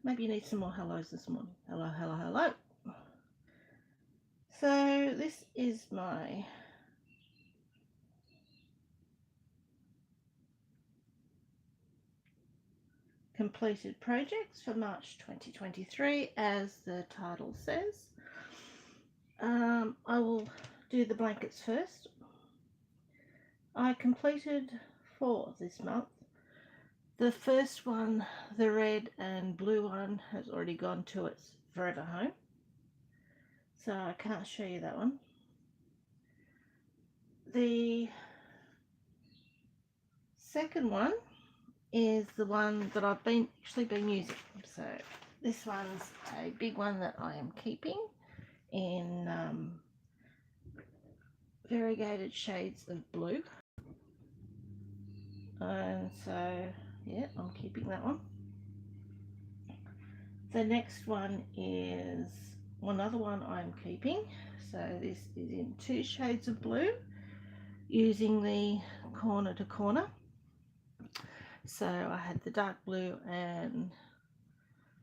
Maybe you need some more hellos this morning. Hello, hello, hello. So this is my completed projects for March 2023, as the title says. I will do the blankets first. I completed 4 this month. The first one, the red and blue one, has already gone to its forever home, so I can't show you that one. The second one is the one that I've actually been using. So this one's a big one that I am keeping in variegated shades of blue. And so, yeah, I'm keeping that one. The next one is another one I'm keeping. So this is in 2 shades of blue, using the corner to corner. So I had the dark blue and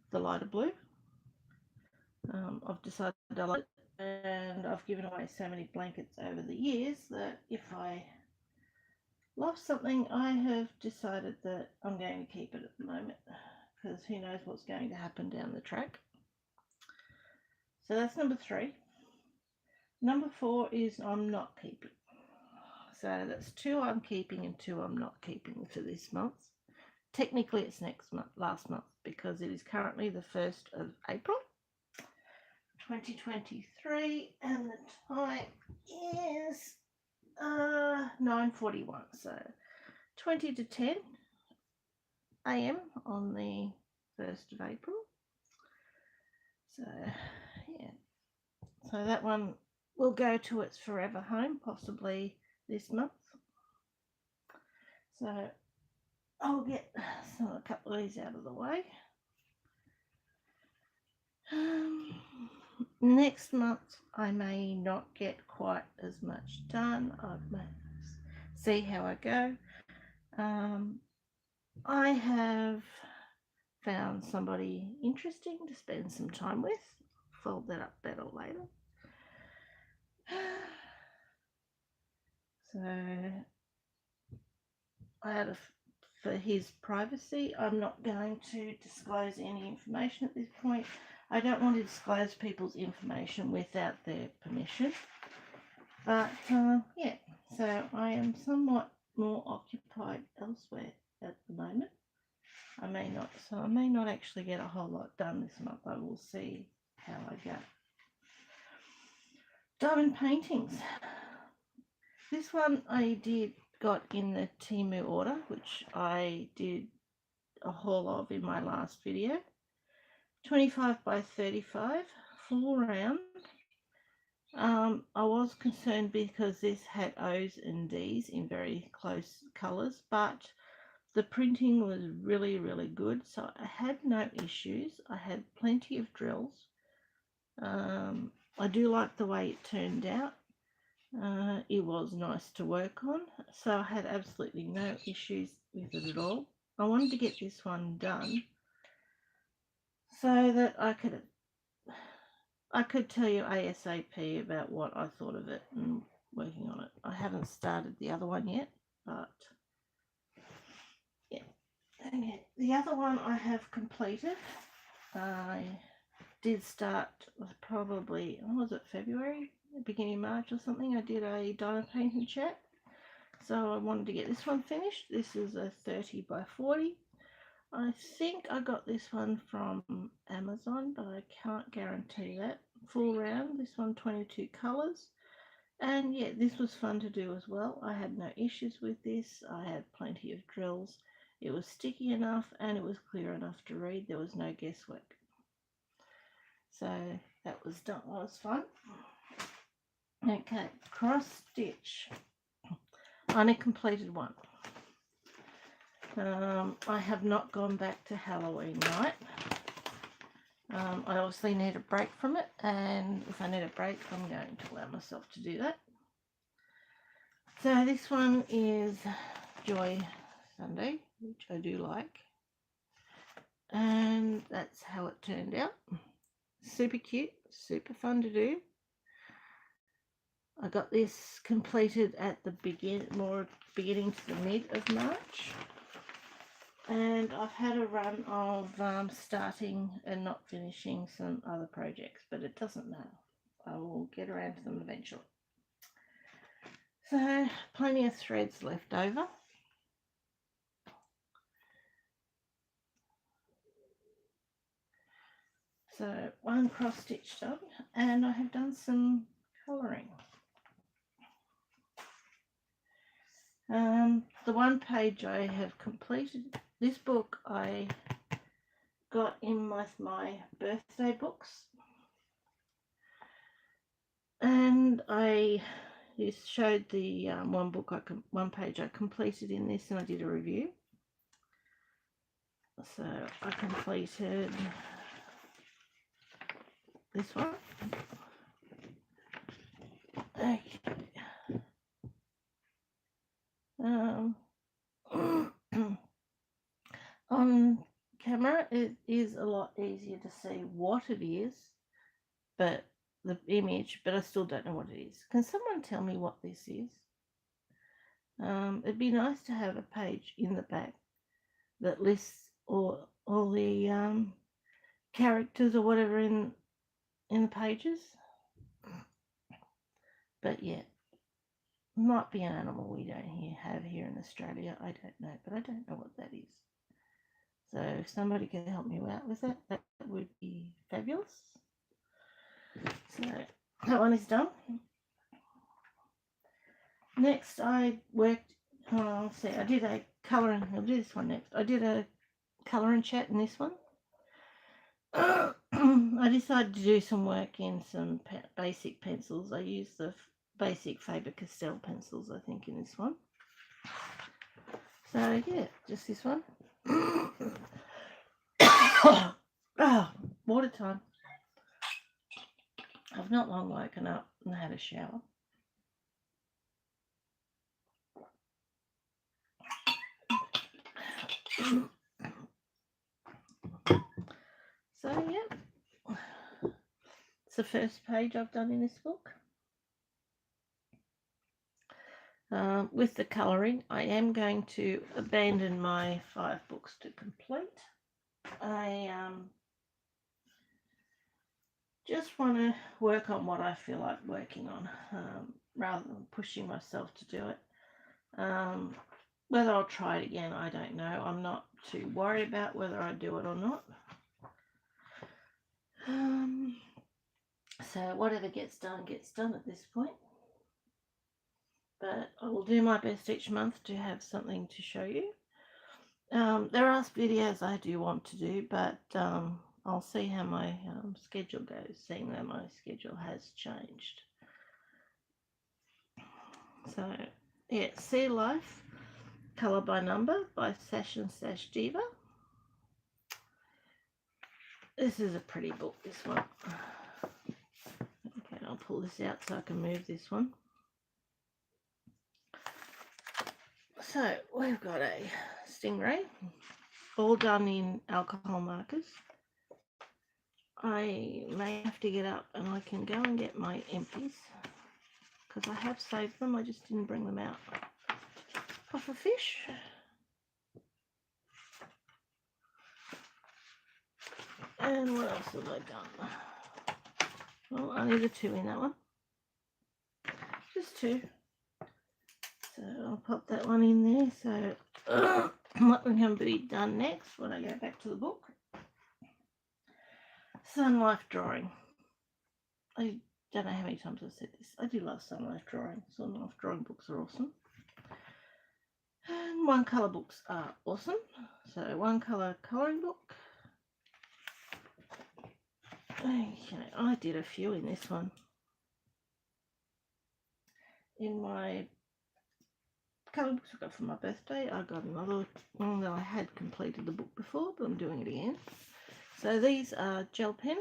the lighter blue. I've decided I like it, and I've given away so many blankets over the years that if I lost something, I have decided that I'm going to keep it at the moment, because who knows what's going to happen down the track. So that's number 3. Number 4 is I'm not keeping. So that's 2 I'm keeping and 2 I'm not keeping for this month. Technically it's last month, because it is currently the 1st of April 2023, and the time is 9:41, so 20 to 10 a.m. on the 1st of April. So yeah, so that one will go to its forever home possibly this month. So I'll get a couple of these out of the way. Next month I may not get quite as much done. I may see how I go. I have found somebody interesting to spend some time with. Fold that up better later. So for his privacy, I'm not going to disclose any information at this point. I don't want to disclose people's information without their permission. But yeah, so I am somewhat more occupied elsewhere at the moment. I may not actually get a whole lot done this month. I will see how I go. Diamond paintings. This one I got in the Temu order, which I did a haul of in my last video. 25 by 35, full round. I was concerned because this had O's and D's in very close colours, but the printing was really, really good, so I had no issues. I had plenty of drills. I do like the way it turned out. It was nice to work on, so I had absolutely no issues with it at all. I wanted to get this one done so that I could tell you ASAP about what I thought of it and working on it. I haven't started the other one yet, but yeah. Okay. The other one I have completed. I did start probably, was it February, beginning of March or something. I did a diamond painting chat, so I wanted to get this one finished. This is a 30 by 40. I think I got this one from Amazon, but I can't guarantee that. Full round, this one 22 colours. And yeah, this was fun to do as well. I had no issues with this. I had plenty of drills. It was sticky enough and it was clear enough to read. There was no guesswork. So that was done. That was fun. Okay, cross stitch. I only completed one. I have not gone back to Halloween night. I obviously need a break from it, and if I need a break, I'm going to allow myself to do that. So this one is Joy Sunday, which I do like. And that's how it turned out. Super cute, super fun to do. I got this completed at the beginning to the mid of March. And I've had a run of starting and not finishing some other projects, but it doesn't matter. I will get around to them eventually. So, plenty of threads left over. So, one cross stitch done, and I have done some colouring. The one page I have completed. This book I got in my birthday books, and I showed the one page I completed in this, and I did a review. So I completed this one. Okay. On camera, it is a lot easier to see what it is, but the image, but I still don't know what it is. Can someone tell me what this is? It'd be nice to have a page in the back that lists all the characters or whatever in the pages. But yeah, might be an animal we don't have here in Australia. I don't know, but I don't know what that is. So if somebody can help me out with that, that would be fabulous. So that one is done. Next, I worked. I did a colouring. I'll do this one next. I did a colouring chat in this one. I decided to do some work in some basic pencils. I used the basic Faber-Castell pencils, I think, in this one. So yeah, just this one. Oh, water time. I've not long woken up and had a shower. So yeah, it's the first page I've done in this book. With the colouring, I am going to abandon my 5 books to complete. I just want to work on what I feel like working on, rather than pushing myself to do it. Whether I'll try it again, I don't know. I'm not too worried about whether I do it or not. So whatever gets done at this point. But I will do my best each month to have something to show you. There are videos I do want to do, but I'll see how my schedule goes, seeing that my schedule has changed. So, yeah, Sea Life, Colour by Number by Sash and Sash Diva. This is a pretty book, this one. Okay, I'll pull this out so I can move this one. So, we've got a stingray, all done in alcohol markers. I may have to get up and I can go and get my empties, because I have saved them, I just didn't bring them out. Puffer fish. And what else have I done? Well, only the 2 in that one. Just 2. So I'll pop that one in there. So what we're going to be done next when I go back to the book. Sun Life drawing. I don't know how many times I've said this. I do love Sun Life drawing. Sun Life drawing books are awesome. And one colour books are awesome. So one colour colouring book. Okay, I did a few in this one. In my colour books I got for my birthday, I got another one that I had completed the book before, but I'm doing it again. So these are gel pen.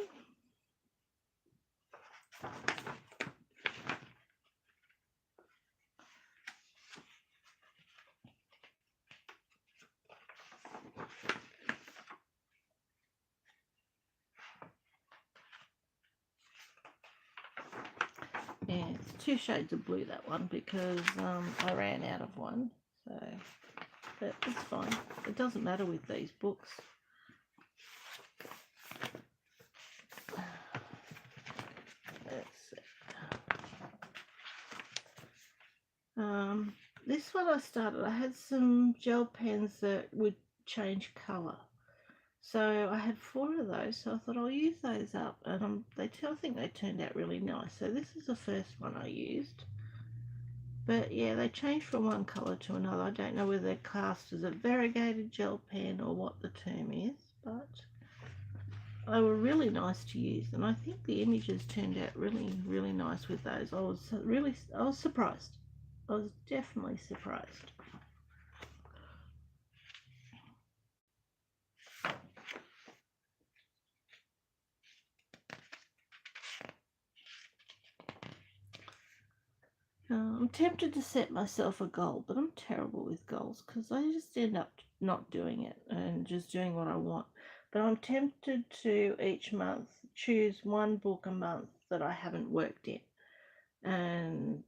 Yeah, it's 2 shades of blue, that one, because I ran out of one. So, but it's fine. It doesn't matter with these books. Let's see. This one I had some gel pens that would change colour. So I had 4 of those, so I thought I'll use those up, and I think they turned out really nice. So this is the first one I used. But yeah, they changed from one colour to another. I don't know whether they're classed as a variegated gel pen or what the term is, but they were really nice to use, and I think the images turned out really, really nice with those. I was surprised. I was definitely surprised. I'm tempted to set myself a goal, but I'm terrible with goals because I just end up not doing it and just doing what I want. But I'm tempted to each month choose one book a month that I haven't worked in and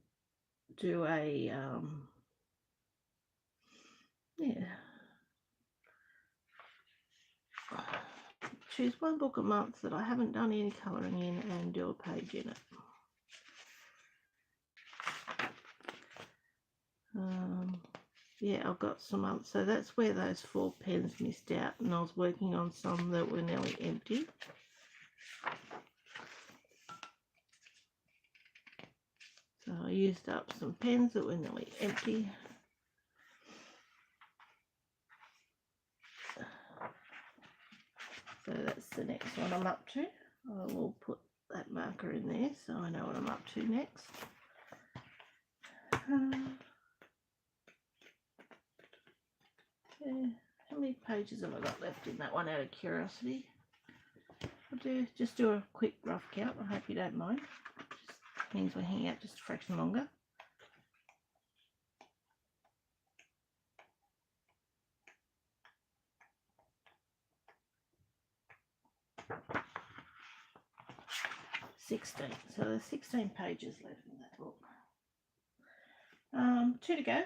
do a choose one book a month that I haven't done any colouring in and do a page in it. Yeah, I've got some months, so that's where those 4 pens missed out, and I was working on some that were nearly empty. So I used up some pens that were nearly empty. So that's the next one I'm up to. I will put that marker in there so I know what I'm up to next. Yeah. How many pages have I got left in that one, out of curiosity? I'll just do a quick rough count. I hope you don't mind. Just means we're hanging out just a fraction longer. So there's 16 pages left in that book. 2 to go,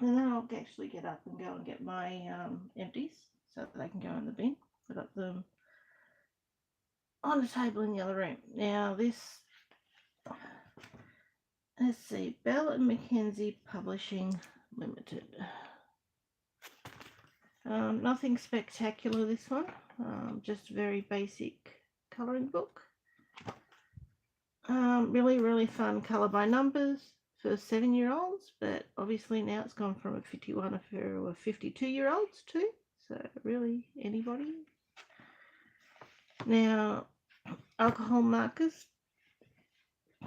and then I'll actually get up and go and get my empties so that they can go in the bin. I got them on the table in the other room. Now this, let's see, Bell and Mackenzie Publishing Limited. Nothing spectacular, this one, just a very basic colouring book. Really, really fun colour by numbers for 7-year-olds, but obviously now it's gone from a 51 for 52-year-olds too, so really anybody. Now, alcohol markers.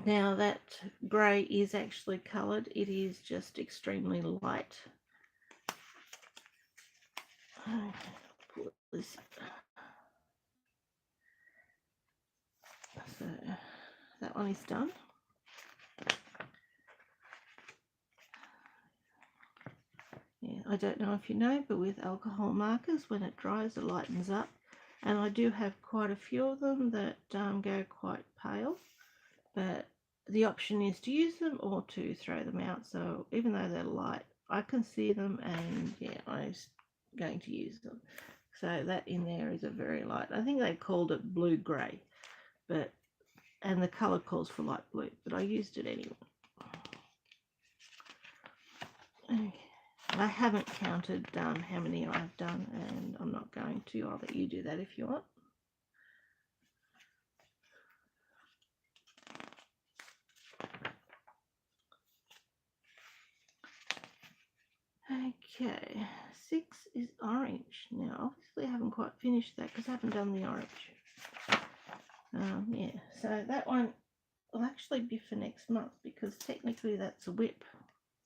Now that grey is actually coloured, it is just extremely light. Put this. So that one is done. Yeah, I don't know if you know, but with alcohol markers, when it dries, it lightens up. And I do have quite a few of them that go quite pale, but the option is to use them or to throw them out. So even though they're light, I can see them, and yeah, I'm going to use them. So that in there is a very light. I think they called it blue grey, and the colour calls for light blue, but I used it anyway. Okay. I haven't counted how many I've done, and I'm not going to. I'll let you do that if you want. Okay, 6 is orange. Now, obviously I haven't quite finished that because I haven't done the orange. Yeah, so that one will actually be for next month because technically that's a whip,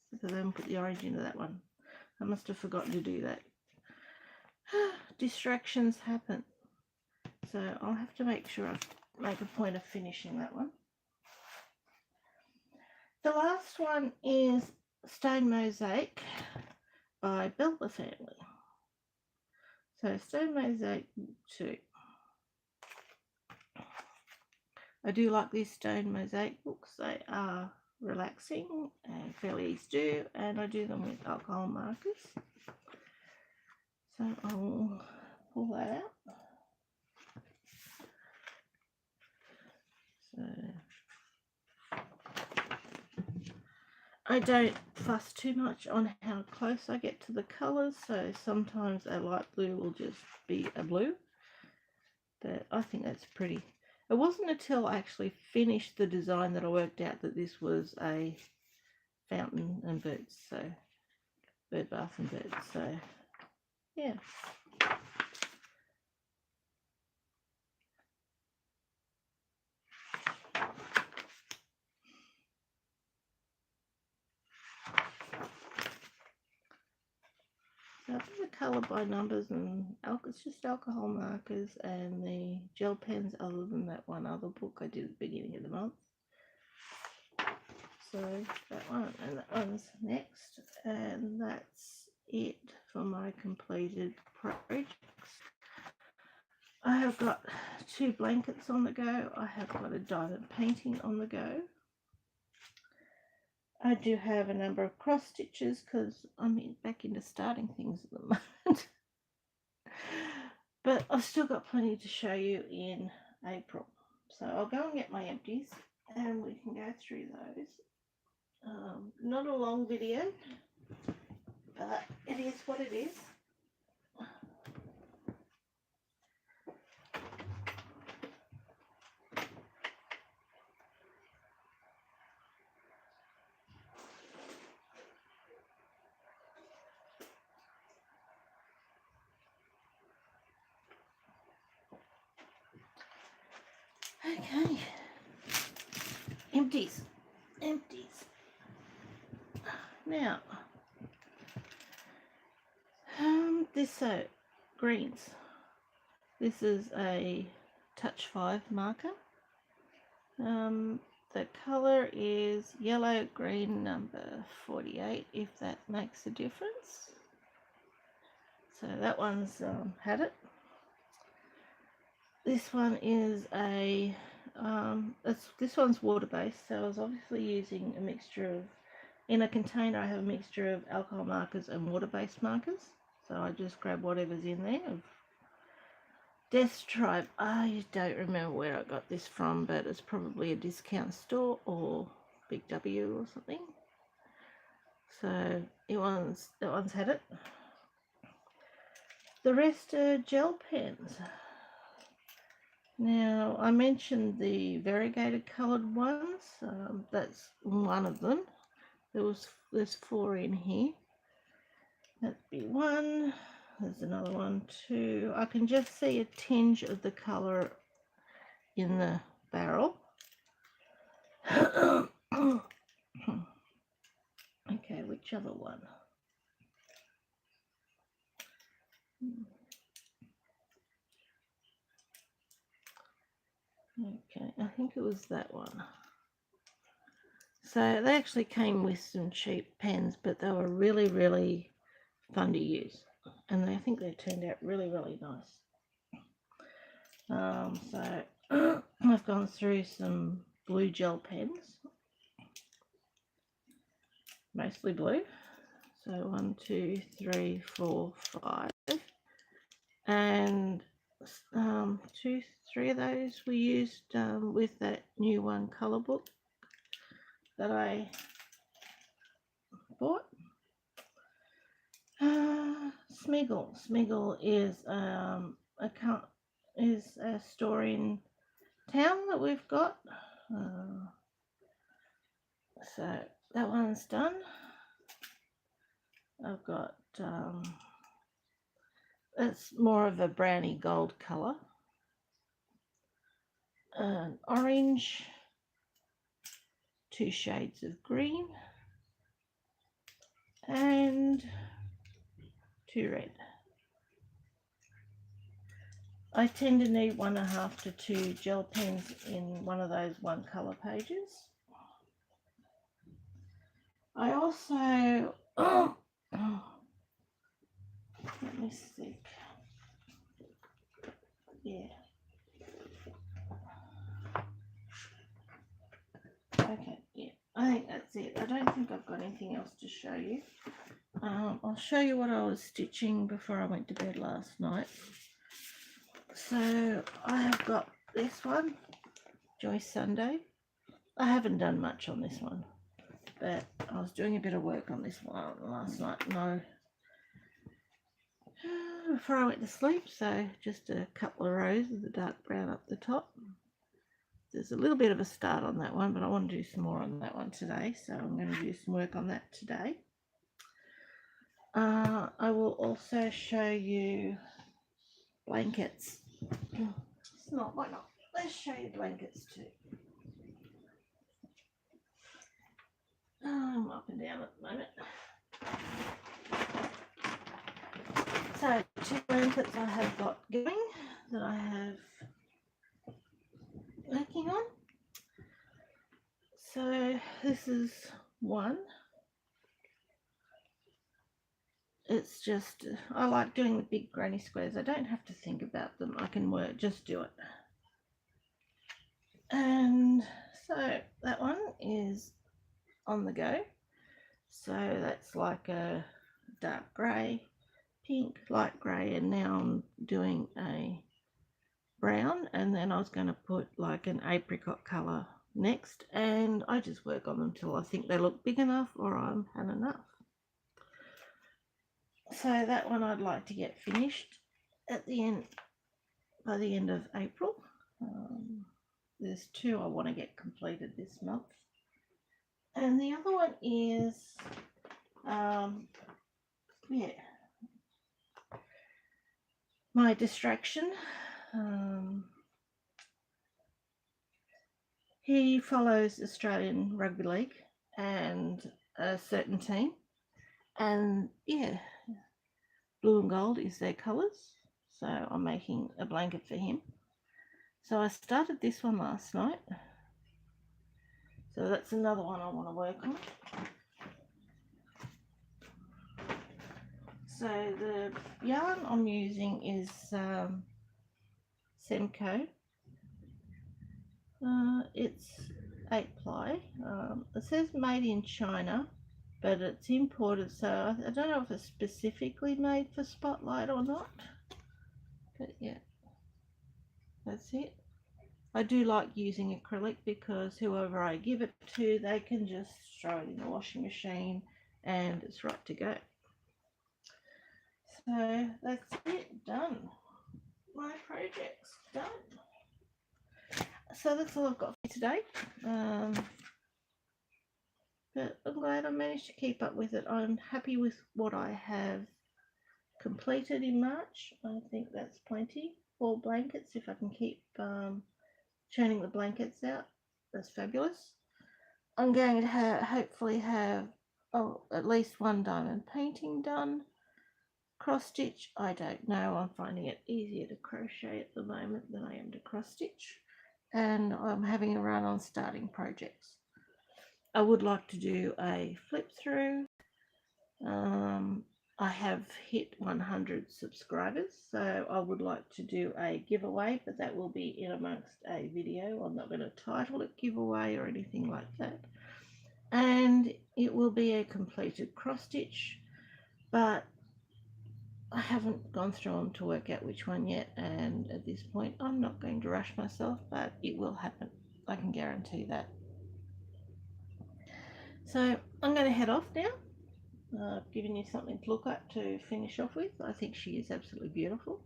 because I haven't put the orange into that one. I must have forgotten to do that. Distractions happen. So I'll have to make sure I make a point of finishing that one. The last one is Stone Mosaic by Belva Family. So Stone Mosaic 2. I do like these stone mosaic books. They are relaxing and fairly easy to do, and I do them with alcohol markers. So I'll pull that out. So I don't fuss too much on how close I get to the colours, so sometimes a light blue will just be a blue, but I think that's pretty. It wasn't until I actually finished the design that I worked out that this was a fountain and birds, so bird bath and birds, so yeah. So I think the colour by numbers and it's just alcohol markers and the gel pens, other than that one other book I did at the beginning of the month. So that one and that one's next, and that's it for my completed projects. I have got 2 blankets on the go. I have got a diamond painting on the go. I do have a number of cross stitches because I'm back into starting things at the moment. But I've still got plenty to show you in April. So I'll go and get my empties and we can go through those. Not a long video, but it is what it is. Okay, empties. Now, this greens. This is a Touch 5 marker. The colour is yellow, green, number 48, if that makes a difference. So that one's had it. This one is a, this one's water-based, so I was obviously using a mixture of, in a container I have a mixture of alcohol markers and water-based markers. So I just grab whatever's in there. Death Tribe, I don't remember where I got this from, but it's probably a discount store or Big W or something. So that one's had it. The rest are gel pens. Now, I mentioned the variegated coloured ones. That's one of them. There's 4 in here. That'd be 1. There's another one, 2. I can just see a tinge of the colour in the barrel. Okay, which other one? Okay, I think it was that one. So they actually came with some cheap pens, but they were really, really fun to use. And I think they turned out really, really nice. So I've gone through some blue gel pens, mostly blue. So 1, 2, 3, 4, 5. And 2, 3 of those we used with that new one colour book that I bought. Smiggle. Smiggle is a store in town that we've got. So that one's done. I've got it's more of a browny gold colour. Orange, 2 shades of green, and 2 red. I tend to need 1.5 to 2 gel pens in one of those 1 colour pages. I also, let me see. Yeah. that's it. I don't think I've got anything else to show you. I'll show you what I was stitching before I went to bed last night. So I have got this one, Joy Sunday. I haven't done much on this one, but I was doing a bit of work on this one last night. Before I went to sleep, so just a couple of rows of the dark brown up the top. There's a little bit of a start on that one, but I want to do some more on that one today, so I'm going to do some work on that today. I will also show you blankets. It's not, why not? Let's show you blankets too. I'm up and down at the moment. So 2 blankets I have got going that I have working on. So this is one. It's just, I like doing the big granny squares. I don't have to think about them. I can work, just do it. And so that one is on the go. So that's like a dark grey, pink, light grey, and now I'm doing a brown, and then I was going to put like an apricot colour next, and I just work on them till I think they look big enough or I'm had enough. So that one I'd like to get finished at the end, by the end of April. There's 2 I want to get completed this month, and the other one is my distraction. He follows Australian Rugby League and a certain team, and yeah, blue and gold is their colours, so I'm making a blanket for him. So I started this one last night, so that's another one I want to work on. So the yarn I'm using is Semco. It's 8-ply. It says made in China, but it's imported, so I don't know if it's specifically made for Spotlight or not. But yeah, that's it. I do like using acrylic because whoever I give it to, they can just throw it in the washing machine and it's right to go. So that's it, done. My project's done. So that's all I've got for today. But I'm glad I managed to keep up with it. I'm happy with what I have completed in March. I think that's plenty. 4 blankets, if I can keep churning the blankets out, that's fabulous. I'm going to hopefully have at least 1 diamond painting done. Cross stitch, I don't know. I'm finding it easier to crochet at the moment than I am to cross stitch, and I'm having a run on starting projects. I would like to do a flip through. I have hit 100 subscribers, so I would like to do a giveaway, but that will be in amongst a video. I'm not going to title it giveaway or anything like that. And it will be a completed cross stitch, but I haven't gone through them to work out which one yet, and at this point I'm not going to rush myself, but it will happen. I can guarantee that. So I'm going to head off now. I've given you something to look at to finish off with. I think she is absolutely beautiful.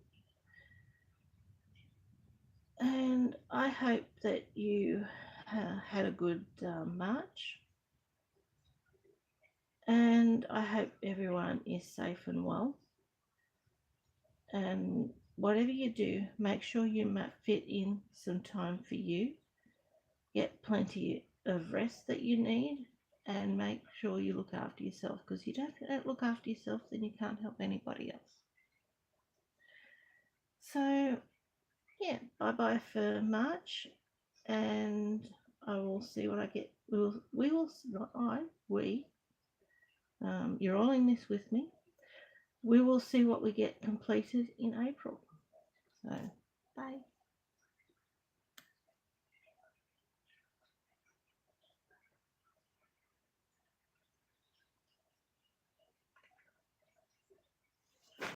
And I hope that you had a good March. And I hope everyone is safe and well. And whatever you do, make sure you fit in some time for you. Get plenty of rest that you need, and make sure you look after yourself, because you don't look after yourself, then you can't help anybody else. So yeah, bye bye for March, and I will see what I get. You're all in this with me. We will see what we get completed in April. So bye.